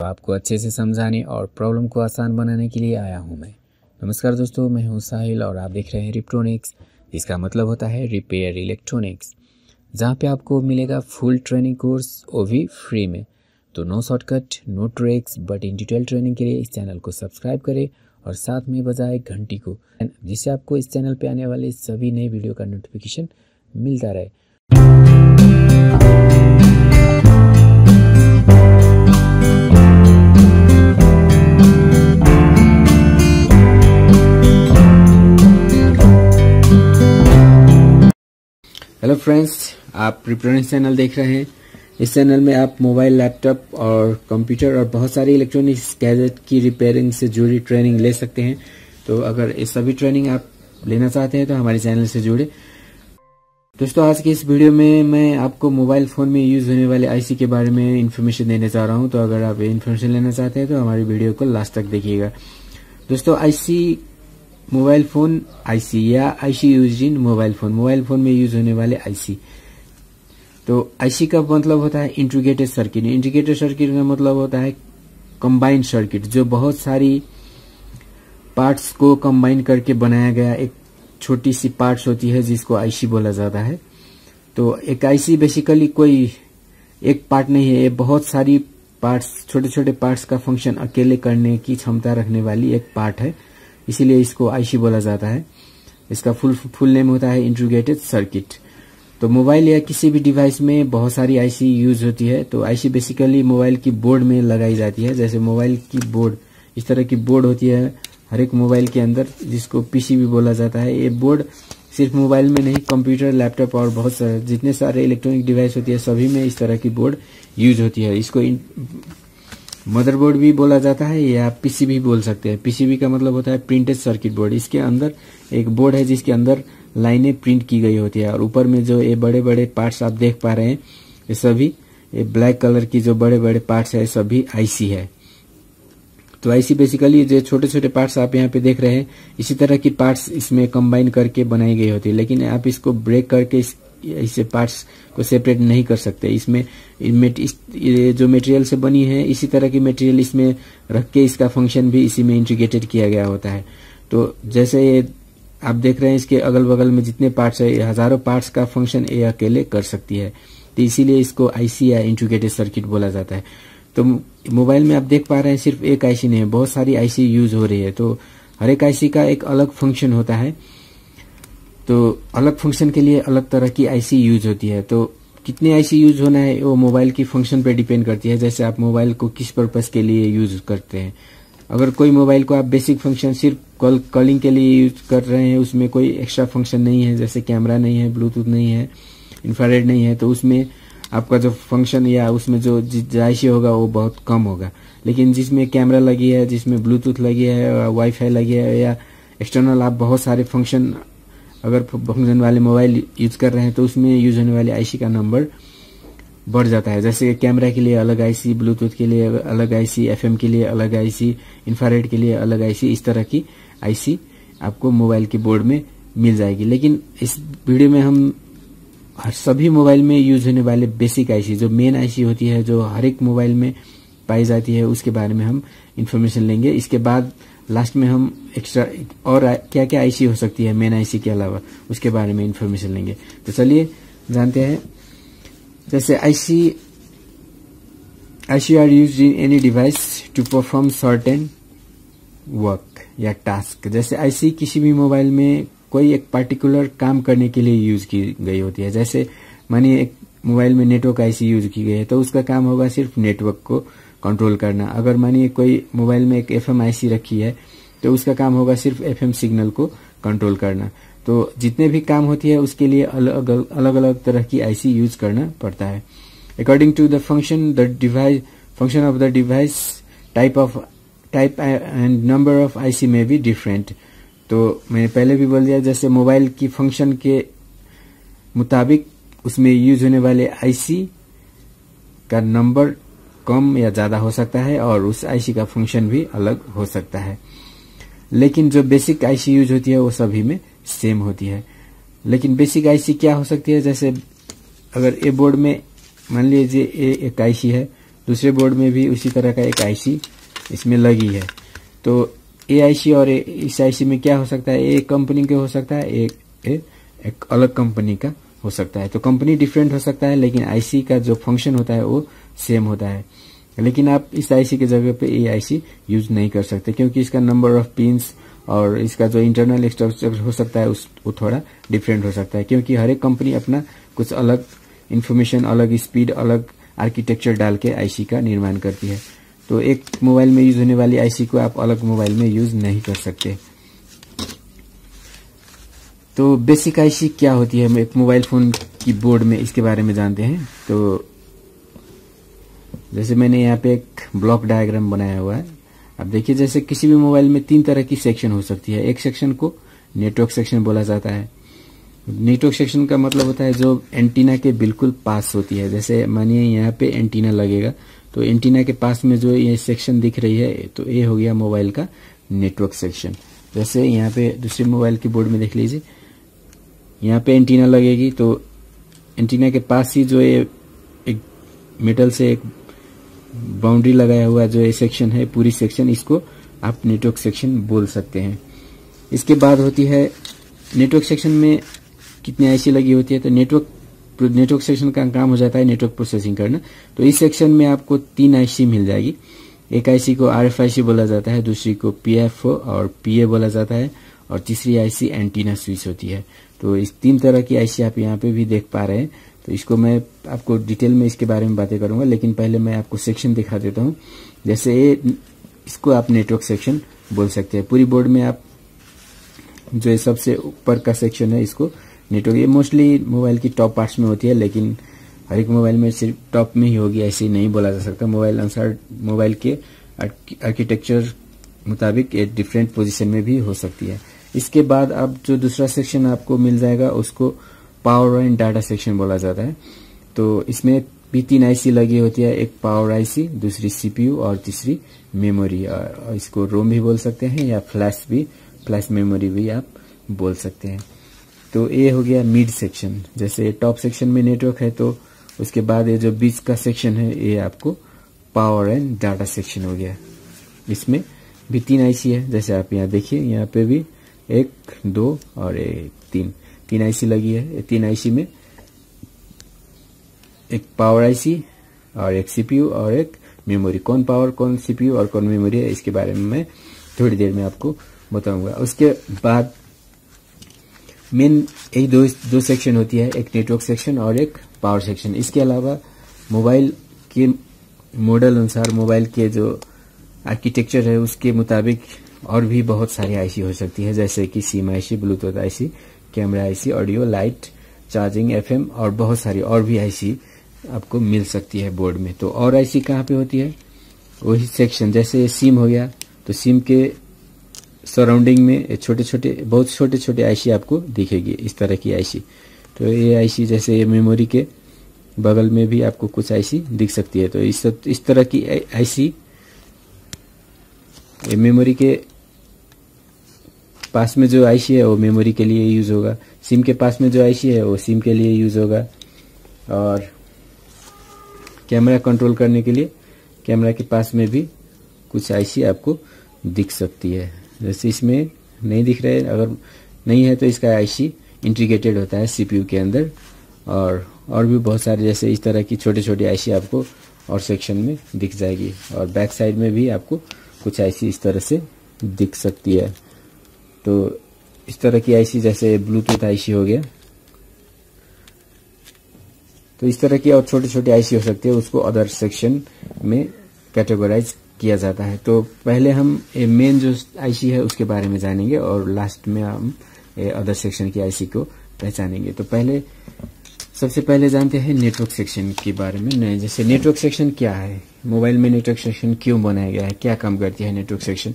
आपको अच्छे से समझाने और प्रॉब्लम को आसान बनाने के लिए आया हूं मैं। नमस्कार दोस्तों, मैं हूं साहिल और आप देख रहे हैं रिप्ट्रॉनिक्स, जिसका मतलब होता है रिपेयर इलेक्ट्रॉनिक्स, जहां पे आपको मिलेगा फुल ट्रेनिंग कोर्स, वो भी फ्री में। तो no shortcut, no tricks, but in detail training के लिए इस चैनल को सब्सक्राइब करें और साथ में बजाए घंटी को, जिससे आपको इस चैनल पे आने वाले सभी नए वीडियो का नोटिफिकेशन मिलता रहे। हेलो फ्रेंड्स, आप रिप्ट्रॉनिक्स चैनल देख रहे हैं। इस चैनल में आप मोबाइल, लैपटॉप और कंप्यूटर और बहुत सारी इलेक्ट्रॉनिक्स गैजेट की रिपेयरिंग से जुड़ी ट्रेनिंग ले सकते हैं। तो अगर ये सभी ट्रेनिंग आप लेना चाहते हैं तो हमारे चैनल से जुड़े। दोस्तों, आज की इस वीडियो में मैं आपको मोबाइल फ़ोन में यूज़ होने वाले आईसी के बारे में इन्फॉर्मेशन देने जा रहा हूं। तो अगर आप ये इन्फॉर्मेशन लेना चाहते हैं तो हमारी वीडियो को लास्ट तक देखिएगा। दोस्तों, आईसी, मोबाइल फोन आईसी या IC use in mobile phone में यूज होने वाले आईसी। तो आईसी का मतलब होता है इंटीग्रेटेड सर्किट। इंटीग्रेटेड सर्किट का मतलब होता है कंबाइंड सर्किट, जो बहुत सारी पार्ट्स को कंबाइन करके बनाया गया एक छोटी सी पार्ट्स होती है, जिसको आईसी बोला जाता है। तो एक आईसी बेसिकली कोई एक पार्ट नहीं है, ये बहुत सारी पार्ट्स, छोटे छोटे पार्ट्स का फंक्शन अकेले करने की क्षमता रखने वाली एक पार्ट है, इसीलिए इसको आईसी बोला जाता है। इसका फुल नेम होता है इंटीग्रेटेड सर्किट। तो मोबाइल या किसी भी डिवाइस में बहुत सारी आईसी यूज होती है। तो आईसी बेसिकली मोबाइल की बोर्ड में लगाई जाती है। जैसे मोबाइल की बोर्ड, इस तरह की बोर्ड होती है हर एक मोबाइल के अंदर, जिसको पीसीबी बोला जाता है। ये बोर्ड सिर्फ मोबाइल में नहीं, कंप्यूटर, लैपटॉप और बहुत सारे जितने सारे इलेक्ट्रॉनिक डिवाइस होती है सभी में इस तरह की बोर्ड यूज होती है। इसको मदरबोर्ड भी बोला जाता है या पीसीबी बोल सकते हैं। पीसीबी का मतलब होता है प्रिंटेड सर्किट बोर्ड। इसके अंदर एक बोर्ड है जिसके अंदर लाइनें प्रिंट की गई होती है, और ऊपर में जो ये बड़े बड़े पार्ट्स आप देख पा रहे हैं, ये सभी ये ब्लैक कलर की जो बड़े बड़े पार्ट्स है सभी आईसी है। तो आईसी बेसिकली जो छोटे छोटे पार्ट्स आप यहाँ पे देख रहे हैं, इसी तरह की पार्ट्स इसमें कंबाइन करके बनाई गई होती है। लेकिन आप इसको ब्रेक करके इससे पार्ट्स को सेपरेट नहीं कर सकते। इसमें जो मटेरियल से बनी है, इसी तरह की मटेरियल इसमें रख के इसका फंक्शन भी इसी में इंटीग्रेटेड किया गया होता है। तो जैसे ये आप देख रहे हैं, इसके अगल बगल में जितने पार्ट्स है, हजारों पार्ट्स का फंक्शन ये अकेले कर सकती है। तो इसीलिए इसको आईसी या इंटीग्रेटेड सर्किट बोला जाता है। तो मोबाइल में आप देख पा रहे हैं सिर्फ एक आईसी नहीं है, बहुत सारी आईसी यूज हो रही है। तो हर एक आईसी का एक अलग फंक्शन होता है। तो अलग फंक्शन के लिए अलग तरह की आईसी यूज होती है। तो कितने आईसी यूज होना है वो मोबाइल की फंक्शन पे डिपेंड करती है। जैसे आप मोबाइल को किस पर्पस के लिए यूज करते हैं। अगर कोई मोबाइल को आप बेसिक फंक्शन सिर्फ कॉलिंग के लिए यूज कर रहे हैं, उसमें कोई एक्स्ट्रा फंक्शन नहीं है, जैसे कैमरा नहीं है, ब्लूटूथ नहीं है, इंफ्रारेड नहीं है, तो उसमें आपका जो फंक्शन या उसमें जो आईसी होगा वो बहुत कम होगा। लेकिन जिसमें कैमरा लगी है, जिसमें ब्लूटूथ लगी है, वाईफाई लगी है, या एक्सटर्नल आप बहुत सारे फंक्शन अगर फंक्शन वाले मोबाइल यूज कर रहे हैं, तो उसमें यूज होने वाले आईसी का नंबर बढ़ जाता है। जैसे कैमरा के लिए अलग आईसी, ब्लूटूथ के लिए अलग आईसी, एफएम के लिए अलग आईसी, इंफ्रारेड के लिए अलग आईसी, इस तरह की आईसी आपको मोबाइल के बोर्ड में मिल जाएगी। लेकिन इस वीडियो में हम सभी मोबाइल में यूज होने वाले बेसिक आईसी, जो मेन आईसी होती है, जो हर एक मोबाइल में पाई जाती है, उसके बारे में हम इंफॉर्मेशन लेंगे। इसके बाद लास्ट में हम एक्स्ट्रा और क्या क्या आईसी हो सकती है मेन आईसी के अलावा, उसके बारे में इंफॉर्मेशन लेंगे। तो चलिए जानते हैं। जैसे IC are used in any device to perform certain work या टास्क। जैसे आईसी किसी भी मोबाइल में कोई एक पार्टिकुलर काम करने के लिए यूज की गई होती है। जैसे मानिए एक मोबाइल में नेटवर्क आईसी यूज की गई है, तो उसका काम होगा सिर्फ नेटवर्क को कंट्रोल करना। अगर मानिए कोई मोबाइल में एक एफएम आईसी रखी है, तो उसका काम होगा सिर्फ एफएम सिग्नल को कंट्रोल करना। तो जितने भी काम होती है उसके लिए अलग अलग तरह की आईसी यूज करना पड़ता है। According to the function of the device, type and number of IC में भी डिफरेंट। तो मैंने पहले भी बोल दिया, जैसे मोबाइल की फंक्शन के मुताबिक उसमें यूज होने वाले आईसी का नंबर कम या ज्यादा हो सकता है, और उस आईसी का फंक्शन भी अलग हो सकता है। लेकिन जो बेसिक आईसी यूज होती है वो सभी में सेम होती है। लेकिन बेसिक आईसी क्या हो सकती है? जैसे अगर ए बोर्ड में मान लीजिए एक आईसी है, दूसरे बोर्ड में भी उसी तरह का एक आईसी इसमें लगी है। तो ये आईसी और इस आईसी में क्या हो सकता है, एक कंपनी का हो सकता है, एक अलग कंपनी का हो सकता है। तो कंपनी डिफरेंट हो सकता है, लेकिन आईसी का जो फंक्शन होता है वो सेम होता है। लेकिन आप इस आईसी के जगह पे ये आईसी यूज नहीं कर सकते, क्योंकि इसका नंबर ऑफ पिन्स और इसका जो इंटरनल स्ट्रक्चर हो सकता है वो थोड़ा डिफरेंट हो सकता है, क्योंकि हर एक कंपनी अपना कुछ अलग इंफॉर्मेशन, अलग स्पीड, अलग आर्किटेक्चर डाल के आईसी का निर्माण करती है। तो एक मोबाइल में यूज होने वाली आईसी को आप अलग मोबाइल में यूज नहीं कर सकते। तो बेसिक आईसी क्या होती है, हम एक मोबाइल फोन की बोर्ड में इसके बारे में जानते हैं। तो जैसे मैंने यहाँ पे एक ब्लॉक डायग्राम बनाया हुआ है। अब देखिए, जैसे किसी भी मोबाइल में 3 तरह की सेक्शन हो सकती है। एक सेक्शन को नेटवर्क सेक्शन बोला जाता है। नेटवर्क सेक्शन का मतलब होता है जो एंटीना के बिल्कुल पास होती है। जैसे मानिए यहाँ पे एंटीना लगेगा, तो एंटीना के पास में जो ये सेक्शन दिख रही है, तो ये हो गया मोबाइल का नेटवर्क सेक्शन। जैसे यहाँ पे दूसरे मोबाइल की बोर्ड में देख लीजिए, यहाँ पे एंटीना लगेगी, तो एंटीना के पास ही जो ये एक मेटल से एक बाउंड्री लगाया हुआ जो ये सेक्शन है, पूरी सेक्शन, इसको आप नेटवर्क सेक्शन बोल सकते हैं। इसके बाद होती है नेटवर्क सेक्शन में कितनी आईसी लगी होती है। तो नेटवर्क सेक्शन का काम हो जाता है नेटवर्क प्रोसेसिंग करना। तो इस सेक्शन में आपको 3 आईसी मिल जाएगी। एक आईसी को आरएफआईसी बोला जाता है, दूसरी को पीएफओ और पीए बोला जाता है, और तीसरी आईसी एंटीना स्विच होती है। तो इस 3 तरह की आईसी आप यहाँ पे भी देख पा रहे हैं। तो इसको मैं आपको डिटेल में इसके बारे में बातें करूंगा, लेकिन पहले मैं आपको सेक्शन दिखा देता हूँ। जैसे इसको आप नेटवर्क सेक्शन बोल सकते हैं। पूरी बोर्ड में आप जो ये सबसे ऊपर का सेक्शन है, इसको नेटवर्क, ये मोस्टली मोबाइल की टॉप पार्ट्स में होती है, लेकिन हर एक मोबाइल में सिर्फ टॉप में ही होगी ऐसे ही नहीं बोला जा सकता। मोबाइल अनुसार मोबाइल के आर्किटेक्चर मुताबिक ये डिफरेंट पोजीशन में भी हो सकती है। इसके बाद अब जो दूसरा सेक्शन आपको मिल जाएगा उसको पावर एंड डाटा सेक्शन बोला जाता है। तो इसमें भी 3 आईसी लगी होती है, एक पावर आईसी, दूसरी सीपीयू और तीसरी मेमोरी। इसको रोम भी बोल सकते हैं या फ्लैश मेमोरी भी आप बोल सकते हैं। तो ये हो गया मिड सेक्शन। जैसे टॉप सेक्शन में नेटवर्क है, तो उसके बाद ये जो बीच का सेक्शन है ये आपको पावर एंड डाटा सेक्शन हो गया। इसमें भी 3 आईसी है। जैसे आप यहाँ देखिए, यहाँ पे भी 1, 2 और 3 आईसी लगी है। 3 आईसी में एक पावर आईसी और एक सीपीयू और एक मेमोरी। कौन पावर, कौन सीपीयू और कौन मेमोरी है, इसके बारे में मैं थोड़ी देर में आपको बताऊंगा। उसके बाद मेन यही दो सेक्शन होती है, एक नेटवर्क सेक्शन और एक पावर सेक्शन। इसके अलावा मोबाइल के मॉडल अनुसार, मोबाइल के जो आर्किटेक्चर है उसके मुताबिक और भी बहुत सारी आईसी हो सकती है, जैसे कि SIM IC, Bluetooth IC, camera IC, audio, light, charging, FM और बहुत सारी और भी आईसी आपको मिल सकती है बोर्ड में। तो और आईसी कहाँ पे होती है, वही सेक्शन। जैसे सिम हो गया, तो सिम के सराउंडिंग में बहुत छोटे छोटे आईसी आपको दिखेगी, इस तरह की आईसी। तो ये आईसी, जैसे ये मेमोरी के बगल में भी आपको कुछ आईसी दिख सकती है। तो इस तरह की आईसी ये मेमोरी के पास में जो आईसी है वो मेमोरी के लिए यूज होगा, सिम के पास में जो आईसी है वो सिम के लिए यूज होगा, और कैमरा कंट्रोल करने के लिए कैमरा के पास में भी कुछ आईसी आपको दिख सकती है। जैसे इसमें नहीं दिख रहे, अगर नहीं है तो इसका आईसी इंटीग्रेटेड होता है सीपीयू के अंदर, और भी बहुत सारे जैसे इस तरह की छोटे छोटे आईसी आपको और सेक्शन में दिख जाएगी। और बैक साइड में भी आपको कुछ आईसी इस तरह से दिख सकती है। तो इस तरह की आईसी, जैसे ब्लूटूथ आईसी हो गया, तो इस तरह की और छोटे छोटे आईसी हो सकती है, उसको अदर सेक्शन में कैटेगराइज किया जाता है। तो पहले हम मेन जो आईसी है उसके बारे में जानेंगे, और लास्ट में हम अदर सेक्शन की आईसी को पहचानेंगे। तो सबसे पहले जानते हैं नेटवर्क सेक्शन के बारे में। जैसे नेटवर्क सेक्शन क्या है, मोबाइल में नेटवर्क सेक्शन क्यों बनाया गया है, क्या काम करती है नेटवर्क सेक्शन।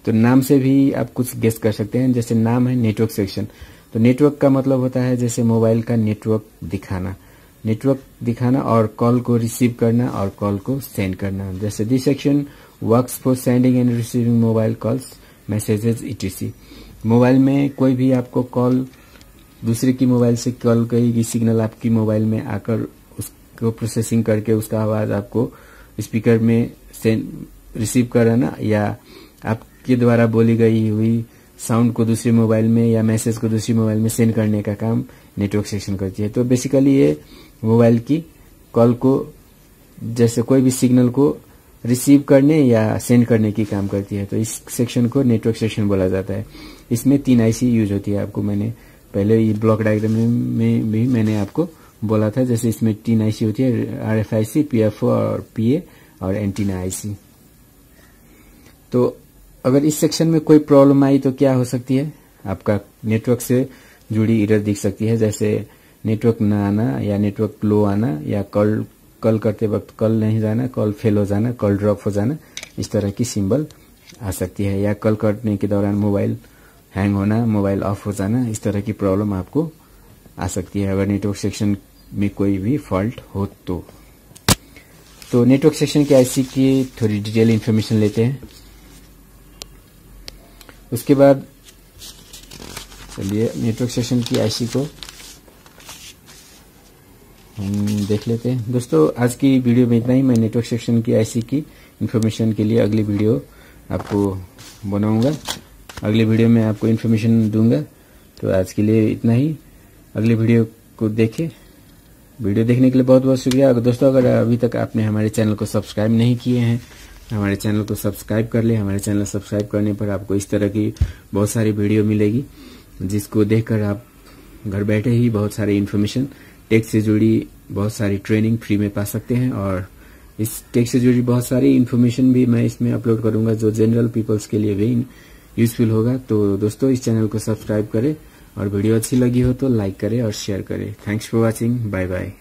तो नाम से भी आप कुछ गेस कर सकते हैं। जैसे नाम है नेटवर्क सेक्शन, तो नेटवर्क का मतलब होता है जैसे मोबाइल का नेटवर्क दिखाना और कॉल को रिसीव करना और कॉल को सेंड करना। जैसे this section works for sending end receiving mobile calls, messages etc। Mobile में कोई भी आपको कॉल, दूसरे की मोबाइल से कॉल करेगी, सिग्नल आपकी मोबाइल में आकर उसको प्रोसेसिंग करके उसका आवाज आपको स्पीकर में रिसीव कराना या आपके द्वारा बोली गई हुई साउंड को दूसरे मोबाइल में या मैसेज को दूसरी मोबाइल में सेंड करने का काम नेटवर्क सेक्शन करती है। तो बेसिकली ये मोबाइल की कॉल को, जैसे कोई भी सिग्नल को रिसीव करने या सेंड करने की काम करती है। तो इस सेक्शन को नेटवर्क सेक्शन बोला जाता है। इसमें 3 आईसी यूज होती है। आपको मैंने पहले ये ब्लॉक डायग्राम में भी मैंने आपको बोला था, जैसे इसमें 3 आईसी होती है, RFIC, PFO और PA और एंटीना आईसी। तो अगर इस सेक्शन में कोई प्रॉब्लम आई तो क्या हो सकती है, आपका नेटवर्क से जुड़ी एरर दिख सकती है, जैसे नेटवर्क न आना या नेटवर्क लो आना या कॉल करते वक्त कॉल नहीं जाना, कॉल फेल हो जाना, कॉल ड्रॉप हो जाना, इस तरह की सिंबल आ सकती है। या कॉल करने के दौरान मोबाइल हैंग होना, मोबाइल ऑफ हो जाना, इस तरह की प्रॉब्लम आपको आ सकती है अगर नेटवर्क सेक्शन में कोई भी फॉल्ट हो तो नेटवर्क सेक्शन के आईसी की थोड़ी डिटेल इन्फॉर्मेशन लेते हैं। उसके बाद चलिए नेटवर्क सेक्शन की आईसी को हम देख लेते हैं। दोस्तों आज की वीडियो में इतना ही। मैं नेटवर्क सेक्शन की आईसी की इन्फॉर्मेशन के लिए अगली वीडियो आपको बनाऊंगा, अगली वीडियो में आपको इन्फॉर्मेशन दूंगा। तो आज के लिए इतना ही। अगली वीडियो को देखें। वीडियो देखने के लिए बहुत बहुत शुक्रिया। दोस्तों अगर अभी तक आपने हमारे चैनल को सब्सक्राइब नहीं किए हैं, हमारे चैनल को सब्सक्राइब कर ले। हमारे चैनल सब्सक्राइब करने पर आपको इस तरह की बहुत सारी वीडियो मिलेगी, जिसको देखकर आप घर बैठे ही बहुत सारी इन्फॉर्मेशन, टेक से जुड़ी बहुत सारी ट्रेनिंग फ्री में पा सकते हैं। और इस टेक से जुड़ी बहुत सारी इन्फॉर्मेशन भी मैं इसमें अपलोड करूंगा, जो जनरल पीपल्स के लिए भी यूजफुल होगा। तो दोस्तों इस चैनल को सब्सक्राइब करें और वीडियो अच्छी लगी हो तो लाइक करें और शेयर करें। Thanks for watching. Bye bye.